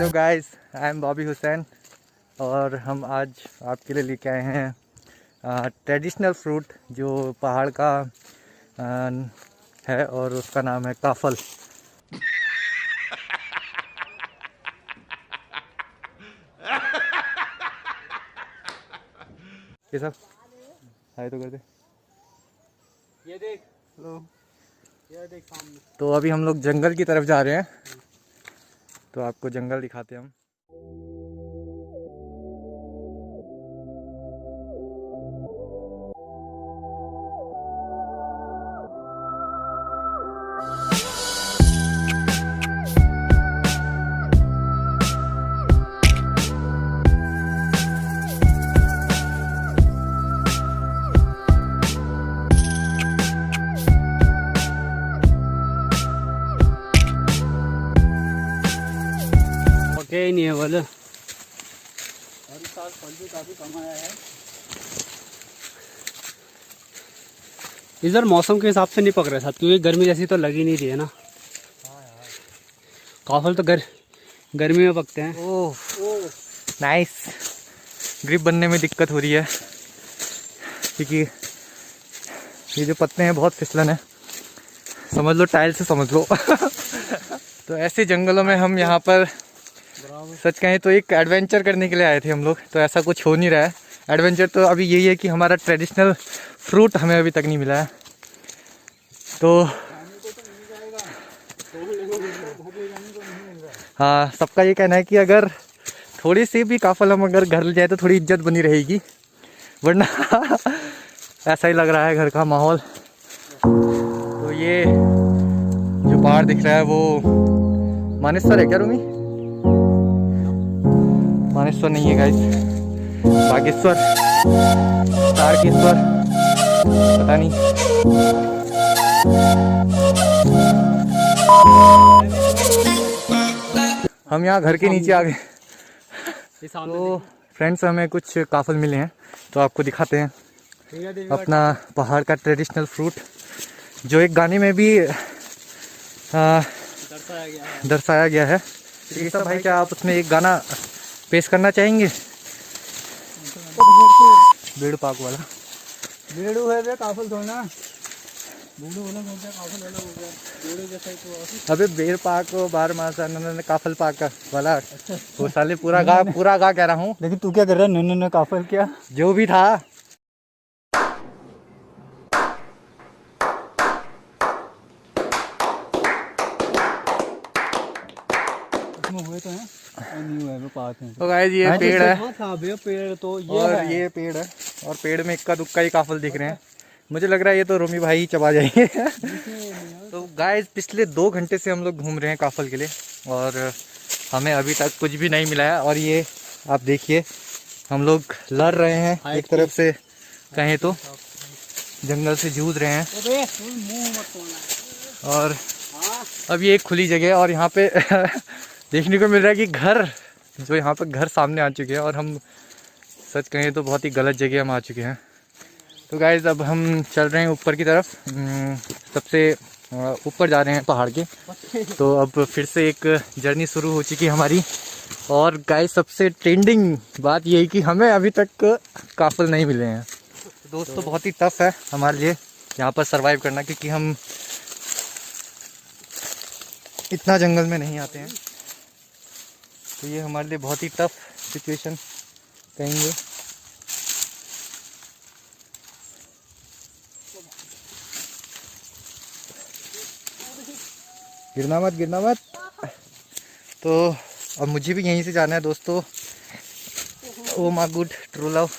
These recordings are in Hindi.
Hello guys, I am Bobby Hussain और हम आज आपके लिए लेके आए हैं ट्रेडिशनल फ्रूट जो पहाड़ का है और उसका नाम है काफल। ये सब हाय तो कर दे। ये देख, हेलो। ये देख सामने। तो अभी हम लोग जंगल की तरफ जा रहे हैं, तो आपको जंगल दिखाते हैं हम। ही नहीं है बोले। और इस साल फल भी काफी कम आया है। इधर मौसम के हिसाब से नहीं पक रहा था, क्योंकि गर्मी जैसी तो लग ही नहीं रही है ना। हाँ यार, काफल तो गर्मी में पकते हैं। Oh nice. ग्रिप बनने में दिक्कत हो रही है क्योंकि ये जो पत्ते हैं बहुत फिसलन है, समझ लो टाइल से समझ लो। तो ऐसे जंगलों में हम यहाँ पर सच कहें तो एक एडवेंचर करने के लिए आए थे हम लोग, तो ऐसा कुछ हो नहीं रहा है। एडवेंचर तो अभी यही है कि हमारा ट्रेडिशनल फ्रूट हमें अभी तक नहीं मिला है। तो हाँ, सबका ये कहना है कि अगर थोड़ी सी भी काफल हम अगर घर ले जाए तो थोड़ी इज्जत बनी रहेगी, वरना ऐसा ही लग रहा है घर का माहौल। तो ये जो पहाड़ दिख रहा है वो मानेसर है क्या रूमी? मानेसर नहीं है गाइस, बागेश्वर, तारकेश्वर, पता नहीं। हम यहाँ घर के नीचे आ गए। तो फ्रेंड्स, हमें कुछ काफल मिले हैं तो आपको दिखाते हैं अपना पहाड़ का ट्रेडिशनल फ्रूट, जो एक गाने में भी दर्शाया गया है। ऋषभ भाई, क्या आप उसमें एक गाना पेश करना चाहेंगे? बेड़ू पाक वाला। बेड़ू है वे काफल थोड़ा। बेड़ू अलग हो गया, काफल अलग हो गया। बेड़ू जैसा ही तो। अबे बेड़ पाक बार मासा न काफल पाक वाला वो साले पूरा गा कह रहा हूँ। लेकिन तू क्या कर रहा है? न काफल क्या जो भी था। हुए तो हैं, नहीं हुए वो पास हैं। तो गाइस ये पेड़ है, पेड़ तो ये और है। ये पेड़ है, और पेड़ में इक्का दुक्का ही काफल दिख रहे हैं। मुझे लग रहा है ये तो रोमी भाई ही चबा जाएंगे। तो गाइस, पिछले 2 घंटे से हम लोग घूम रहे हैं काफल के लिए और हमें अभी तक कुछ भी नहीं मिला है। और ये आप देखिए, हम लोग लड़ रहे हैं एक तरफ से, कहें तो जंगल से जूझ रहे हैं। और अब ये एक खुली जगह है और यहाँ पे देखने को मिल रहा है कि घर, जो यहाँ पर घर सामने आ चुके हैं, और हम सच कहें तो बहुत ही गलत जगह हम आ चुके हैं। तो गाइज़, अब हम चल रहे हैं ऊपर की तरफ, सबसे ऊपर जा रहे हैं पहाड़ के। तो अब फिर से एक जर्नी शुरू हो चुकी है हमारी। और गाइज़, सबसे ट्रेंडिंग बात ये है कि हमें अभी तक काफल नहीं मिले हैं। दोस्तों, बहुत ही टफ है हमारे लिए यहाँ पर सरवाइव करना, क्योंकि हम इतना जंगल में नहीं आते हैं। तो ये हमारे लिए बहुत ही टफ सिचुएशन कहेंगे। गिरना मत। तो अब मुझे भी यहीं से जाना है दोस्तों। Oh my good, true love.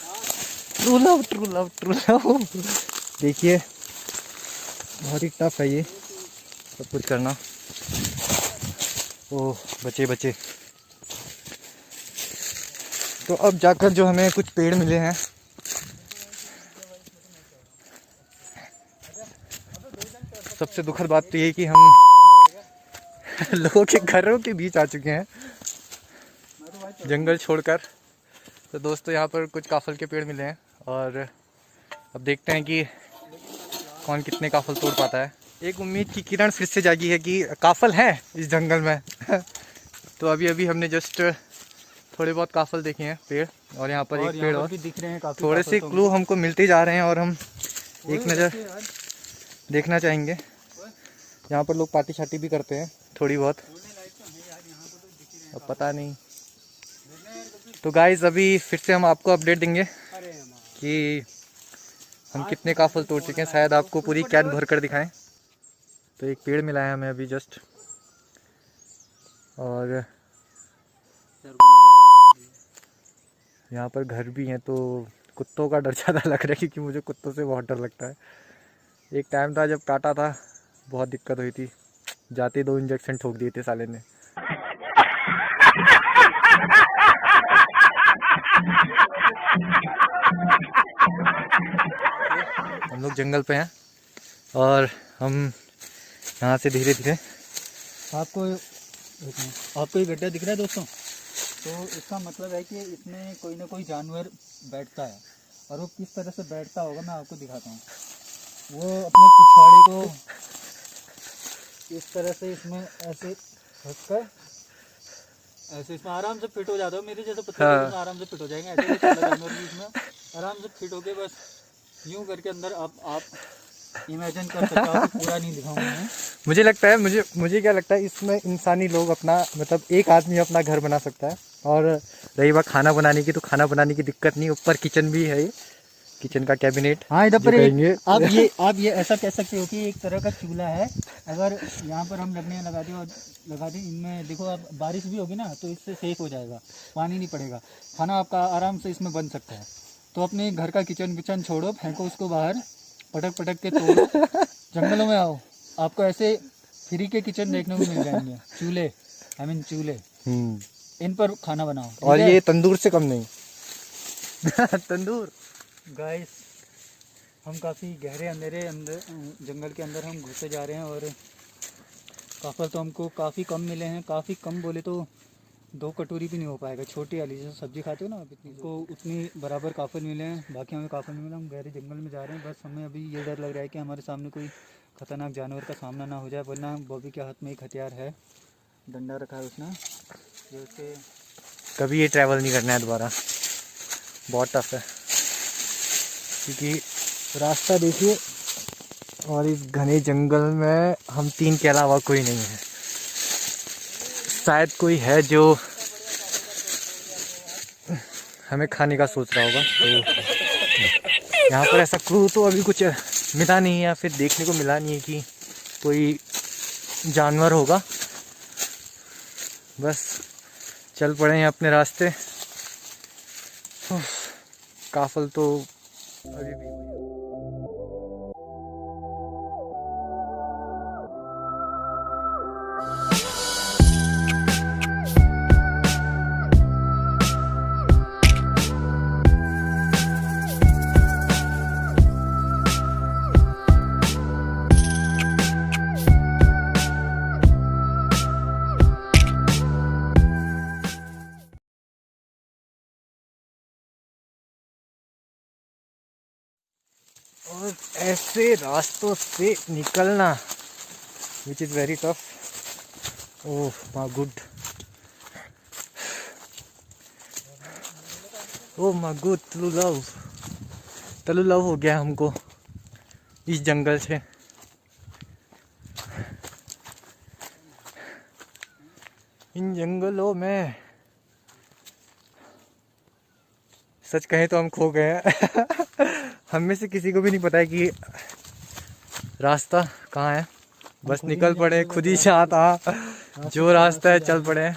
देखिए, बहुत ही टफ है ये सब कुछ करना। ओह बचे। तो अब जाकर जो हमें कुछ पेड़ मिले हैं, सबसे दुखद बात तो ये है कि हम लोगों के घरों के बीच आ चुके हैं जंगल छोड़कर। तो दोस्तों, यहाँ पर कुछ काफल के पेड़ मिले हैं और अब देखते हैं कि कौन कितने काफल तोड़ पाता है। एक उम्मीद की किरण फिर से जागी है कि काफल है इस जंगल में। तो अभी अभी हमने जस्ट थोड़े बहुत काफल देखे हैं पेड़, और यहाँ पर एक पेड़ और भी दिख रहे हैं काफी थोड़े से क्लू हमको मिलते जा रहे हैं, और हम एक नज़र यार। देखना चाहेंगे। यहाँ पर लोग पार्टी शार्टी भी करते हैं थोड़ी बहुत, अब पता नहीं। तो गाइस अभी फिर से हम आपको अपडेट देंगे कि हम कितने काफल तोड़ चुके हैं, शायद आपको पूरी कैन भर कर दिखाएं। तो एक पेड़ मिला है हमें अभी जस्ट, और यहाँ पर घर भी हैं, तो कुत्तों का डर ज़्यादा लग रहा है क्योंकि मुझे कुत्तों से बहुत डर लगता है। एक टाइम था जब काटा था, बहुत दिक्कत हुई थी, जाते 2 इंजेक्शन ठोक दिए थे साले ने। हम लोग जंगल पे हैं और हम यहाँ से धीरे धीरे, आपको ये गड्ढा दिख रहा है दोस्तों, तो इसका मतलब है कि इसमें कोई ना कोई जानवर बैठता है, और वो किस तरह से बैठता होगा मैं आपको दिखाता हूँ। वो अपने पिछवाड़े को इस तरह से इसमें ऐसे फंसकर ऐसे इसमें आराम से फिट हो जाता है, मेरे जैसे पत्थर हाँ। इसमें आराम से फिट हो जाएंगे। ऐसे जानवर भी इसमें आराम से फिट होके बस यूं करके अंदर आप इमेजिन कर सकते हो, आपको पूरा नहीं दिखाऊंगा मैं। मुझे लगता है मुझे क्या लगता है, इसमें इंसानी लोग अपना मतलब एक आदमी अपना घर बना सकता है। और रही बात खाना बनाने की, तो खाना बनाने की दिक्कत नहीं, ऊपर किचन भी है, किचन का कैबिनेट। हाँ, इधर पर कहेंगे आप ये ऐसा कह सकते हो कि एक तरह का चूल्हा है। अगर यहाँ पर हम लकड़ियाँ लगा दें इनमें, देखो अब बारिश भी होगी ना तो इससे सेफ हो जाएगा, पानी नहीं पड़ेगा, खाना आपका आराम से इसमें बन सकता है। तो अपने घर का किचन छोड़ो, फेंको उसको बाहर, पटक के तोड़ो, जंगलों में आओ, आपको ऐसे फ्री के किचन देखने को मिल जाएंगे। चूल्हे इन पर खाना बनाओ, और ये तंदूर से कम नहीं। तंदूर। गाइस, हम काफ़ी गहरे अंधेरे जंगल के अंदर हम घुसे जा रहे हैं, और काफल तो हमको काफ़ी कम मिले हैं। काफ़ी कम बोले तो 2 कटोरी भी नहीं हो पाएगा, छोटी वाली जैसे सब्जी खाते हो ना आप, इतनी को उतनी बराबर काफल मिले हैं। बाकी हमें काफल नहीं मिला, हम गहरे जंगल में जा रहे हैं। बस हमें अभी ये डर लग रहा है कि हमारे सामने कोई खतरनाक जानवर का सामना ना हो जाए, वरना बॉबी के हाथ में एक हथियार है, डंडा रखा है उसने, जो उसके कभी ये ट्रैवल नहीं करना है दोबारा, बहुत टफ है, क्योंकि रास्ता देखिए, और इस घने जंगल में हम 3 के अलावा कोई नहीं है। शायद कोई है जो हमें खाने का सोच रहा होगा। तो यहाँ पर ऐसा क्लू तो अभी कुछ मिला नहीं है, या फिर देखने को मिला नहीं है कि कोई जानवर होगा। बस चल पड़े हैं अपने रास्ते। काफल तो अभी भी और ऐसे रास्तों से निकलना which is very tough. Oh my good, oh my good, तलु लव हो गया हमको इस जंगल से। इन जंगलों में सच कहें तो हम खो गए हैं। हम में से किसी को भी नहीं पता है कि रास्ता कहाँ है, बस निकल पड़े खुद ही चाहत जो रास्ता है चल पड़े,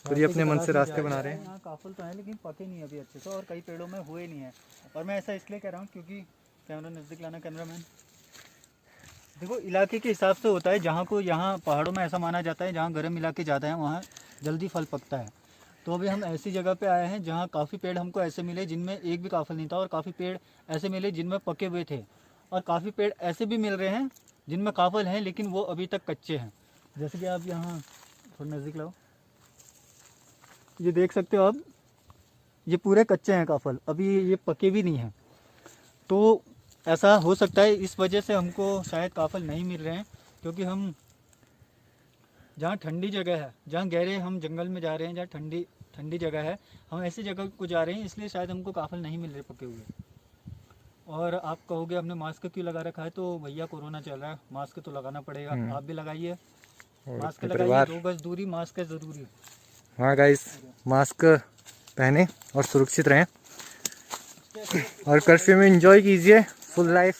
खुद ही अपने मन से रास्ते बना रहे हैं। यहाँ काफल तो है लेकिन पके नहीं अभी अच्छे से, और कई पेड़ों में हुए नहीं है। और मैं ऐसा इसलिए कह रहा हूँ क्योंकि कैमरा नज़दीक लाना कैमरामैन, देखो इलाके के हिसाब से होता है। यहाँ पहाड़ों में ऐसा माना जाता है जहाँ गर्म इलाके ज़्यादा हैं वहाँ जल्दी फल पकता है। तो अभी हम ऐसी जगह पे आए हैं जहाँ काफ़ी पेड़ हमको ऐसे मिले जिनमें एक भी काफल नहीं था, और काफ़ी पेड़ ऐसे मिले जिनमें पके हुए थे, और काफ़ी पेड़ ऐसे भी मिल रहे हैं जिनमें काफल हैं लेकिन वो अभी तक कच्चे हैं। जैसे कि आप यहाँ थोड़ा नज़दीक लाओ, ये देख सकते हो आप, ये पूरे कच्चे हैं काफल, अभी ये पके भी नहीं हैं। तो ऐसा हो सकता है इस वजह से हमको शायद काफल नहीं मिल रहे हैं, क्योंकि हम जहाँ ठंडी जगह है, जहाँ गहरे हम जंगल में जा रहे हैं, जहाँ ठंडी ठंडी जगह है, हम ऐसी जगह को जा रहे हैं, इसलिए शायद हमको काफल नहीं मिल रहे पके हुए। और आप कहोगे हमने मास्क क्यों लगा रखा है, तो भैया कोरोना चल रहा है, मास्क तो लगाना पड़ेगा। आप भी लगाइए, मास्क लगाइए, 2 गज दूरी, मास्क है ज़रूरी। हाँ गाइस, मास्क पहने और सुरक्षित रहें और कर्फ्यू में एंजॉय कीजिए फुल लाइफ।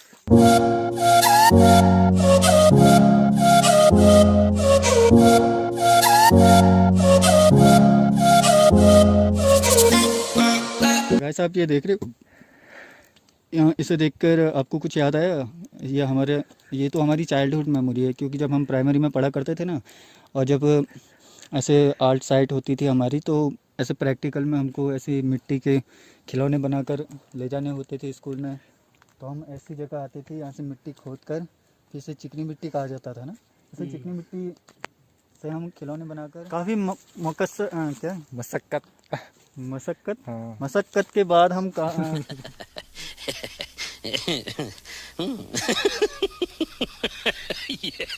गाइस आप ये देख रहे हो, यहाँ इसे देखकर आपको कुछ याद आया? ये तो हमारी चाइल्डहुड मेमोरी है, क्योंकि जब हम प्राइमरी में पढ़ा करते थे ना, और जब ऐसे आर्ट साइट होती थी हमारी, तो ऐसे प्रैक्टिकल में हमको ऐसे मिट्टी के खिलौने बनाकर ले जाने होते थे स्कूल में। तो हम ऐसी जगह आते थे, यहाँ से मिट्टी खोद कर, फिर इसे चिकनी मिट्टी कहा जाता था ना, इसे चिकनी मिट्टी से हम खिलौने बनाकर काफ़ी मशक्क़त के बाद हम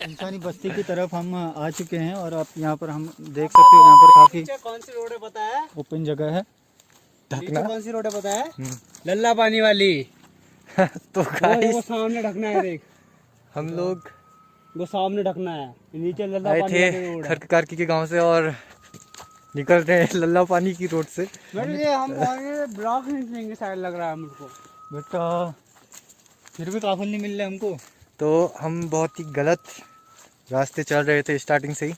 इंसानी बस्ती की तरफ हम आ चुके हैं। और आप यहाँ पर हम देख सकते हो, यहाँ पर काफी कौन सी रोड है पता है? ओपन जगह है। कौन सी रोड है पता है? लल्ला पानी वाली। तो वो सामने ढकना है, देख हम लोग वो सामने ढकना है, नीचे लल्ला आए पानी थे वाली रोड है। खरककारकी के गांव से और निकल रहे हैं लल्ला पानी की रोड से। ये हम ब्लॉक नहीं साइड लग रहा है मुझको, बट फिर भी काफिल नहीं मिल रहे हमको। तो हम बहुत ही गलत रास्ते चल रहे थे स्टार्टिंग से ही।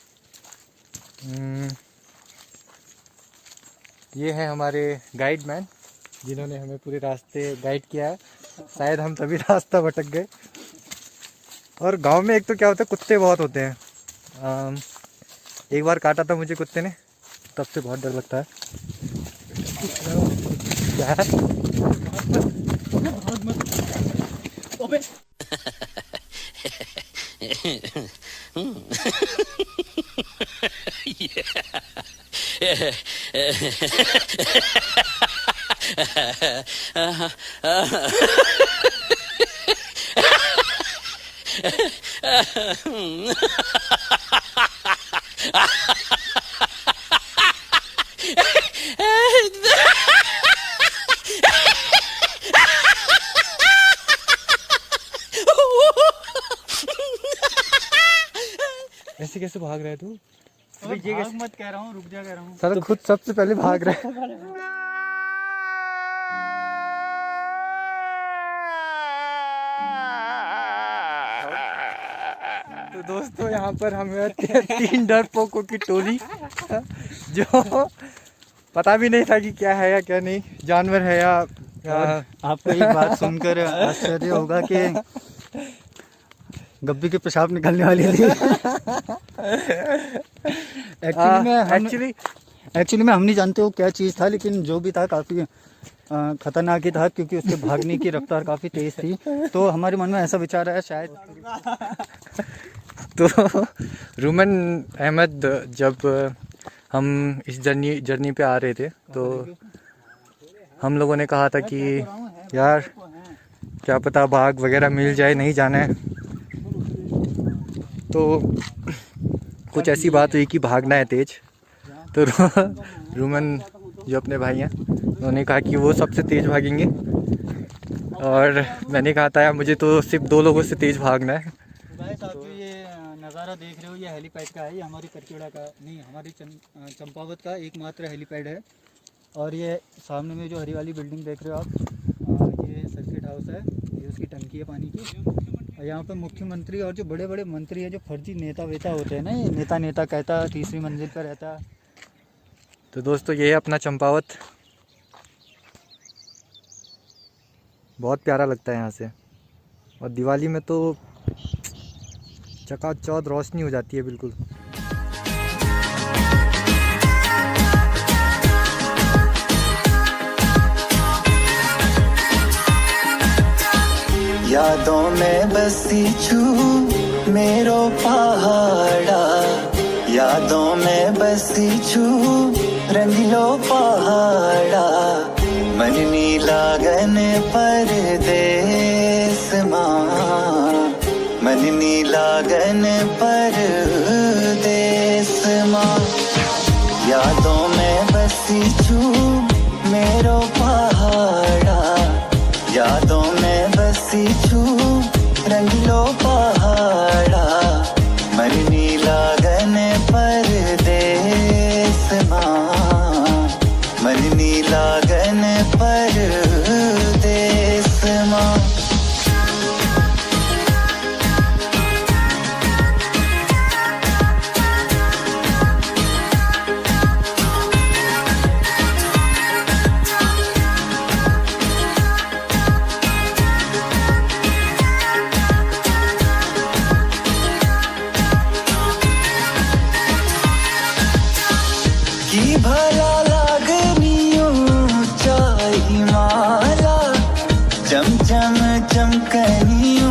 ये है हमारे गाइड मैन, जिन्होंने हमें पूरे रास्ते गाइड किया है। शायद हम तभी रास्ता भटक गए। और गांव में एक तो क्या होता है, कुत्ते बहुत होते हैं। एक बार काटा था मुझे कुत्ते ने, तब से बहुत डर लगता है। क्या है? ऐसे कैसे भाग रहा है तू? भाग मत कह रहा हूँ, रुक जा कह रहा हूँ। साला खुद सबसे पहले भाग रहा है। तो दोस्तों यहाँ पर हमें 3 डरपोकों की टोली, जो पता भी नहीं था कि क्या है या क्या नहीं, जानवर है या आपको एक बात सुनकर आश्चर्य होगा कि गब्बी के पेशाब निकलने वाली थी। एक्चुअली में हम नहीं जानते वो क्या चीज़ था, लेकिन जो भी था काफ़ी खतरनाक ही था, क्योंकि उसके भागने की रफ्तार काफ़ी तेज़ थी। तो हमारे मन में ऐसा विचार आया शायद। तो रूमन अहमद, जब हम इस जर्नी पे आ रहे थे, तो हम लोगों ने कहा था कि यार क्या पता भाग वगैरह मिल जाए, नहीं जाना है। तो कुछ ऐसी बात हुई कि भागना है तेज। तो रूमन जो अपने भाई हैं, उन्होंने कहा कि वो सबसे तेज भागेंगे, और मैंने कहा था यार मुझे तो सिर्फ 2 लोगों से तेज भागना है। गाइस आप जो ये नज़ारा देख रहे हो, ये हेलीपैड का है। ये हमारी करकेड़ा का नहीं, हमारी चंपावत का एकमात्र हेलीपैड है। और ये सामने में जो हरी वाली बिल्डिंग देख रहे हो आप, ये सर्किट हाउस है, ये उसकी टंकी है पानी की। और यहाँ पे मुख्यमंत्री और जो बड़े बड़े मंत्री हैं, जो फर्जी नेता वेता होते हैं ना, ये नेता कहता, तीसरी मंजिल पर रहता। तो दोस्तों ये है अपना चंपावत, बहुत प्यारा लगता है यहाँ से। और दिवाली में तो चकाचौंध रोशनी हो जाती है बिल्कुल। यादों में बसी छू मेरो पहाड़ा, यादों में बसी छू रंगीलो पहाड़ा, मन नी लागन परदेस माँ, मन नी लागन परदेस रंगीलो पहाड़ा मरनी लागन परदेस माँ मरनी लागन परदेस माँ की भला लागनियो चाही माला चमचम चमकनियो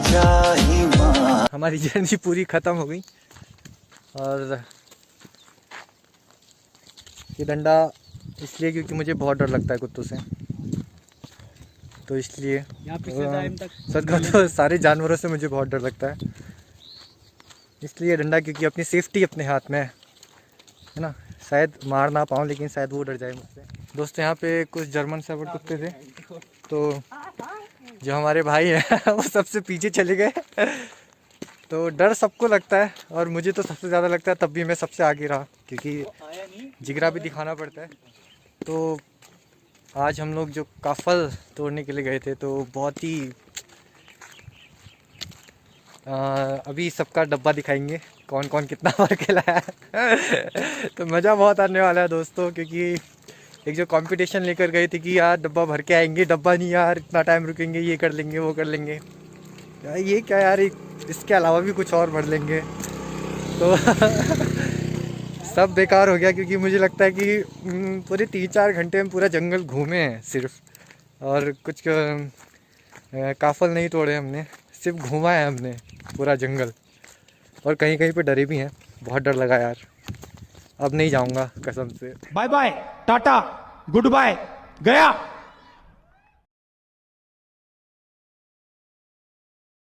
चाही माला। हमारी जर्नी पूरी ख़त्म हो गई और ये डंडा इसलिए क्योंकि मुझे बहुत डर लगता है कुत्तों से, तो इसलिए यहाँ पिछले टाइम तक सच कहूं तो सारे जानवरों से मुझे बहुत डर लगता है, इसलिए डंडा क्योंकि अपनी सेफ्टी अपने हाथ में है ना। शायद मार ना पाऊँ लेकिन शायद वो डर जाए मुझसे। दोस्तों यहाँ पे कुछ जर्मन शेफर्ड कुत्ते थे, तो जो हमारे भाई हैं वो सबसे पीछे चले गए। तो डर सबको लगता है और मुझे तो सबसे ज़्यादा लगता है, तब भी मैं सबसे आगे रहा क्योंकि जिगरा भी दिखाना पड़ता है। तो आज हम लोग जो काफल तोड़ने के लिए गए थे तो बहुत ही अभी सबका डब्बा दिखाएंगे कौन कौन कितना भर के लाया है। तो मज़ा बहुत आने वाला है दोस्तों, क्योंकि एक जो कंपटीशन लेकर गए थे कि यार डब्बा भर के आएंगे, डब्बा नहीं यार इतना टाइम रुकेंगे, ये कर लेंगे वो कर लेंगे, यार ये क्या यार इसके अलावा भी कुछ और भर लेंगे। तो सब बेकार हो गया क्योंकि मुझे लगता है कि पूरे 3-4 घंटे में पूरा जंगल घूमे हैं सिर्फ, और कुछ काफल नहीं तोड़े हमने, सिर्फ घूमा है हमने पूरा जंगल, और कहीं कहीं पे डरे भी हैं। बहुत डर लगा यार, अब नहीं जाऊंगा कसम से। Bye bye tata goodbye गया।